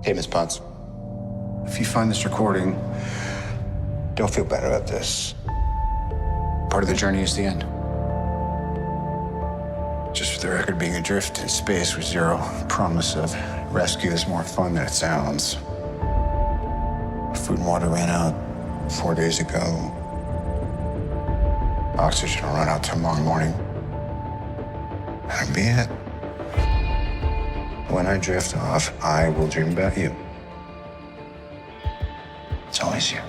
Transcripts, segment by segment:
Hey, Miss Potts. If you find this recording, don't feel bad about this. Part of the journey is the end. Just for the record, being adrift in space with zero promise of rescue is more fun than it sounds. Food and water ran out 4 days ago. Oxygen will run out tomorrow morning. That'll be it. When I drift off, I will dream about you. It's always you.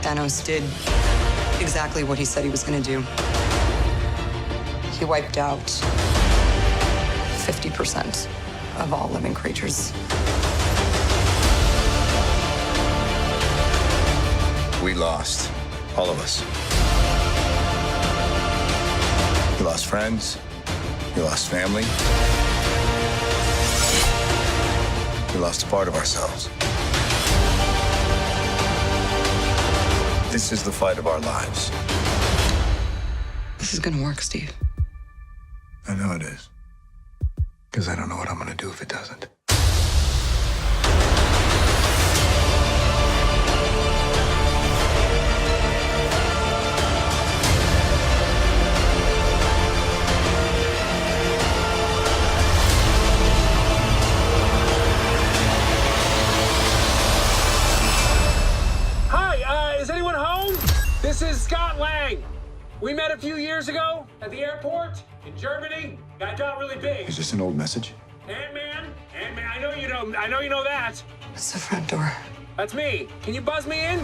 Thanos did exactly what he said he was going to do. He wiped out 50% of all living creatures. We lost, all of us. We lost friends, we lost family. We lost a part of ourselves. This is the fight of our lives. This is going to work, Steve. I know it is. Because I don't know what I'm going to do if it doesn't. Is anyone home? This is Scott Lang. We met a few years ago at the airport in Germany. Got really big. Is this an old message? Ant-Man, I know you know that. It's the front door. That's me. Can you buzz me in?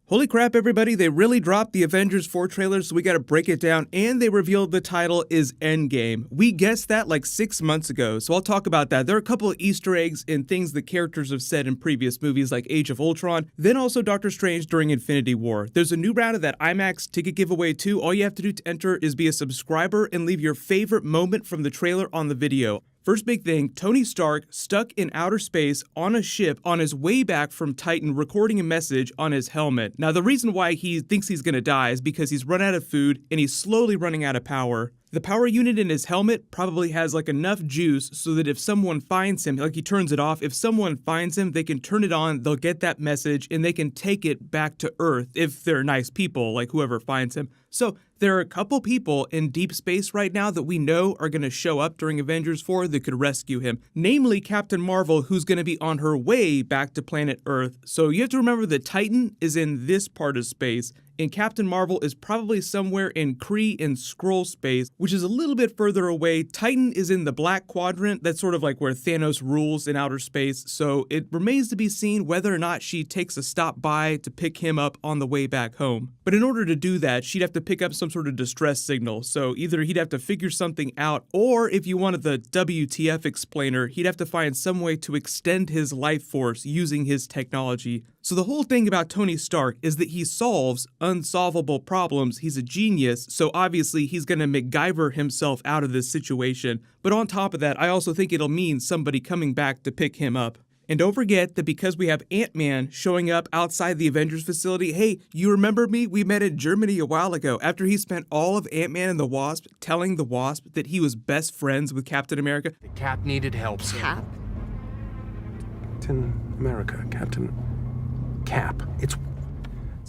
Holy crap, everybody, they really dropped the Avengers 4 trailer, so we gotta break it down, and they revealed the title is Endgame. We guessed that like 6 months ago, so I'll talk about that. There are a couple of Easter eggs and things the characters have said in previous movies like Age of Ultron, then also Doctor Strange during Infinity War. There's a new round of that IMAX ticket giveaway too. All you have to do to enter is be a subscriber and leave your favorite moment from the trailer on the video. First big thing, Tony Stark stuck in outer space on a ship on his way back from Titan recording a message on his helmet. Now the reason why he thinks he's gonna die is because he's run out of food and he's slowly running out of power. The power unit in his helmet probably has like enough juice so that if someone finds him, like he turns it off, if someone finds him, they can turn it on, they'll get that message, and they can take it back to Earth if they're nice people, like whoever finds him. So there are a couple people in deep space right now that we know are going to show up during Avengers 4 that could rescue him. Namely Captain Marvel, who's going to be on her way back to planet Earth. So you have to remember that Titan is in this part of space, and Captain Marvel is probably somewhere in Kree and Skrull space, which is a little bit further away. Titan is in the Black Quadrant. That's sort of like where Thanos rules in outer space. So it remains to be seen whether or not she takes a stop by to pick him up on the way back home. But in order to do that, she'd have to pick up some sort of distress signal. So either he'd have to figure something out, or if you wanted the WTF explainer, he'd have to find some way to extend his life force using his technology. So the whole thing about Tony Stark is that he solves unsolvable problems. He's a genius, so obviously he's going to MacGyver himself out of this situation. But on top of that, I also think it'll mean somebody coming back to pick him up. And don't forget that because we have Ant-Man showing up outside the Avengers facility, hey, you remember me? We met in Germany a while ago after he spent all of Ant-Man and the Wasp telling the Wasp that he was best friends with Captain America. The Cap needed help, sir. Cap? Captain America, Captain Cap. It's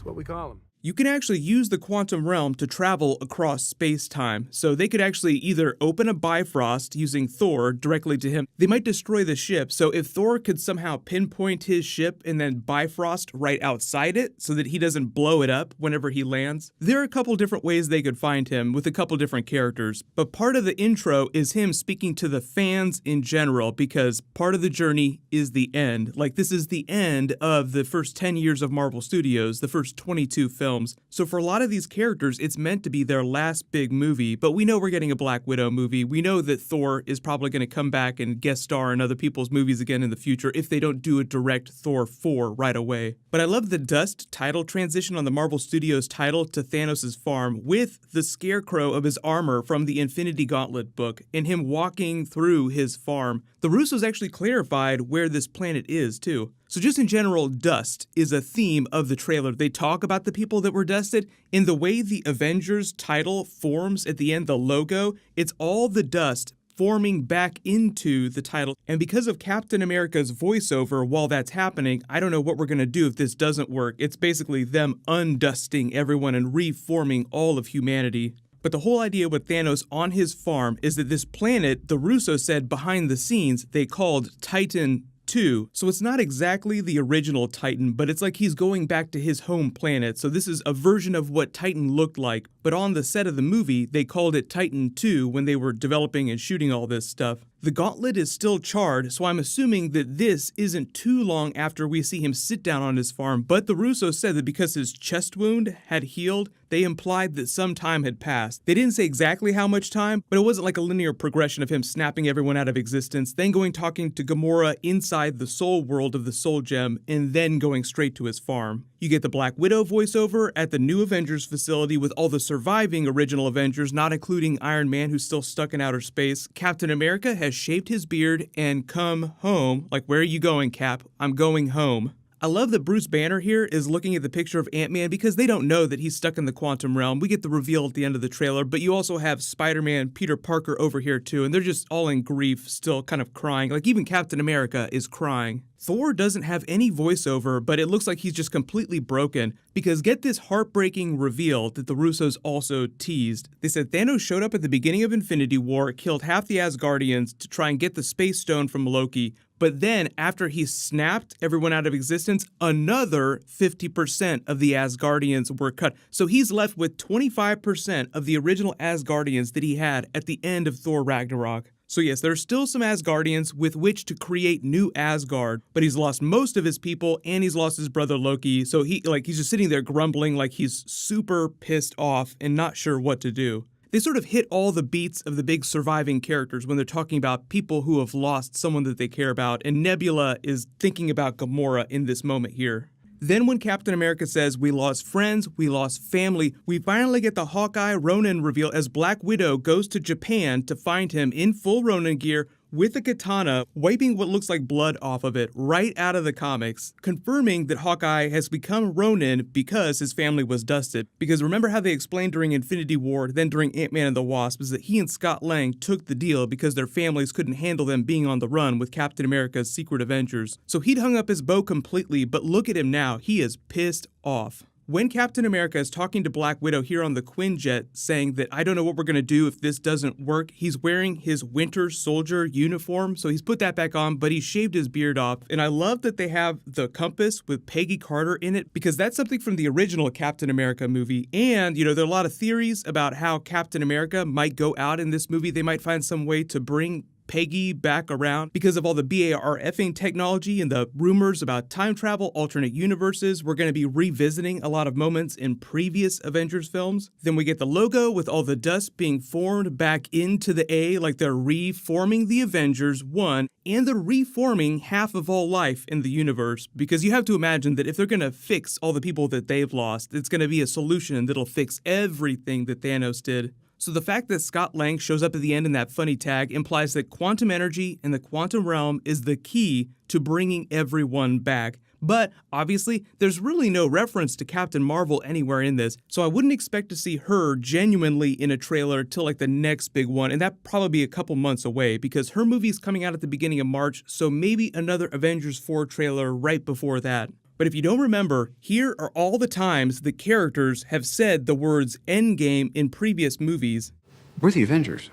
what we call him. You can actually use the quantum realm to travel across space-time. So they could actually either open a Bifrost using Thor directly to him. They might destroy the ship. So if Thor could somehow pinpoint his ship and then Bifrost right outside it so that he doesn't blow it up whenever he lands, there are a couple different ways they could find him with a couple different characters. But part of the intro is him speaking to the fans in general, because part of the journey is the end. Like, this is the end of the first 10 years of Marvel Studios, the first 22 films. films. So for a lot of these characters, it's meant to be their last big movie, but we know we're getting a Black Widow movie. We know that Thor is probably going to come back and guest star in other people's movies again in the future if they don't do a direct Thor 4 right away. But I love the Dust title transition on the Marvel Studios title to Thanos' farm with the scarecrow of his armor from the Infinity Gauntlet book and him walking through his farm. The Russos actually clarified where this planet is, too. So just in general, dust is a theme of the trailer. They talk about the people that were dusted. In the way the Avengers title forms at the end, the logo, it's all the dust forming back into the title. And because of Captain America's voiceover while that's happening, I don't know what we're going to do if this doesn't work. It's basically them undusting everyone and reforming all of humanity. But the whole idea with Thanos on his farm is that this planet, the Russos said behind the scenes, they called Titan 2. So it's not exactly the original Titan, but it's like he's going back to his home planet. So this is a version of what Titan looked like. But on the set of the movie, they called it Titan 2 when they were developing and shooting all this stuff. The gauntlet is still charred, so I'm assuming that this isn't too long after we see him sit down on his farm, but the Russos said that because his chest wound had healed, they implied that some time had passed. They didn't say exactly how much time, but it wasn't like a linear progression of him snapping everyone out of existence, then going talking to Gamora inside the soul world of the Soul Gem, and then going straight to his farm. You get the Black Widow voiceover at the new Avengers facility with all the surviving original Avengers, not including Iron Man, who's still stuck in outer space. Captain America has shaved his beard and come home. Like, where are you going, Cap? I'm going home. I love that Bruce Banner here is looking at the picture of Ant-Man because they don't know that he's stuck in the quantum realm. We get the reveal at the end of the trailer, but you also have Spider-Man, Peter Parker over here too, and they're just all in grief, still kind of crying. Like, even Captain America is crying. Thor doesn't have any voiceover, but it looks like he's just completely broken because get this heartbreaking reveal that the Russos also teased. They said Thanos showed up at the beginning of Infinity War, killed half the Asgardians to try and get the Space Stone from Loki, but then after he snapped everyone out of existence, another 50% of the Asgardians were cut. So he's left with 25% of the original Asgardians that he had at the end of Thor Ragnarok. So yes, there's still some Asgardians with which to create new Asgard, but he's lost most of his people and he's lost his brother Loki. So he's just sitting there grumbling like he's super pissed off and not sure what to do. They sort of hit all the beats of the big surviving characters when they're talking about people who have lost someone that they care about, and Nebula is thinking about Gamora in this moment here. Then when Captain America says, we lost friends, we lost family, we finally get the Hawkeye Ronin reveal as Black Widow goes to Japan to find him in full Ronin gear with a katana, wiping what looks like blood off of it right out of the comics, confirming that Hawkeye has become Ronin because his family was dusted. Because remember how they explained during Infinity War, then during Ant-Man and the Wasp, is that he and Scott Lang took the deal because their families couldn't handle them being on the run with Captain America's Secret Avengers. So he'd hung up his bow completely, but look at him now, he is pissed off. When Captain America is talking to Black Widow here on the Quinjet, saying that I don't know what we're going to do if this doesn't work, he's wearing his Winter Soldier uniform, so he's put that back on, but he shaved his beard off. And I love that they have the compass with Peggy Carter in it, because that's something from the original Captain America movie. And, there are a lot of theories about how Captain America might go out in this movie. They might find some way to bring Peggy back around because of all the BARFing technology and the rumors about time travel, alternate universes. We're going to be revisiting a lot of moments in previous Avengers films. Then we get the logo with all the dust being formed back into the A, like they're reforming the Avengers, one, and they're reforming half of all life in the universe, because you have to imagine that if they're going to fix all the people that they've lost, it's going to be a solution that'll fix everything that Thanos did. So the fact that Scott Lang shows up at the end in that funny tag implies that quantum energy and the quantum realm is the key to bringing everyone back. But obviously, there's really no reference to Captain Marvel anywhere in this, so I wouldn't expect to see her genuinely in a trailer till like the next big one, and that'd probably be a couple months away because her movie's coming out at the beginning of March, so maybe another Avengers 4 trailer right before that. But if you don't remember, here are all the times the characters have said the words Endgame in previous movies. We're the Avengers.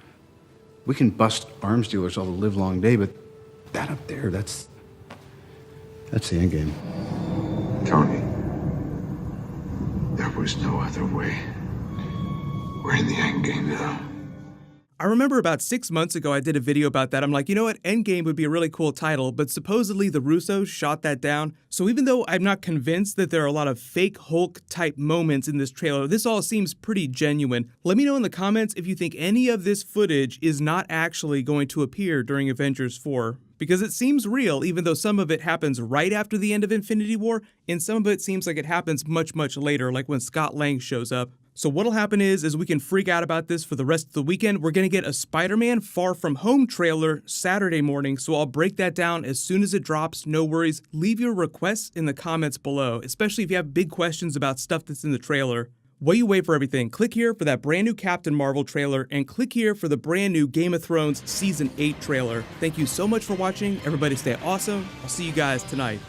We can bust arms dealers all the livelong day, but that up there, that's the Endgame. Tony, there was no other way. We're in the Endgame now. I remember about 6 months ago, I did a video about that. I'm like, you know what? Endgame would be a really cool title, but supposedly the Russos shot that down. So even though I'm not convinced that there are a lot of fake Hulk type moments in this trailer, this all seems pretty genuine. Let me know in the comments if you think any of this footage is not actually going to appear during Avengers 4. Because it seems real, even though some of it happens right after the end of Infinity War, and some of it seems like it happens much, much later, like when Scott Lang shows up. So what'll happen is we can freak out about this for the rest of the weekend. We're gonna get a Spider-Man Far From Home trailer Saturday morning, so I'll break that down as soon as it drops, no worries. Leave your requests in the comments below, especially if you have big questions about stuff that's in the trailer. While you wait for everything, click here for that brand new Captain Marvel trailer, and click here for the brand new Game of Thrones Season 8 trailer. Thank you so much for watching. Everybody stay awesome. I'll see you guys tonight.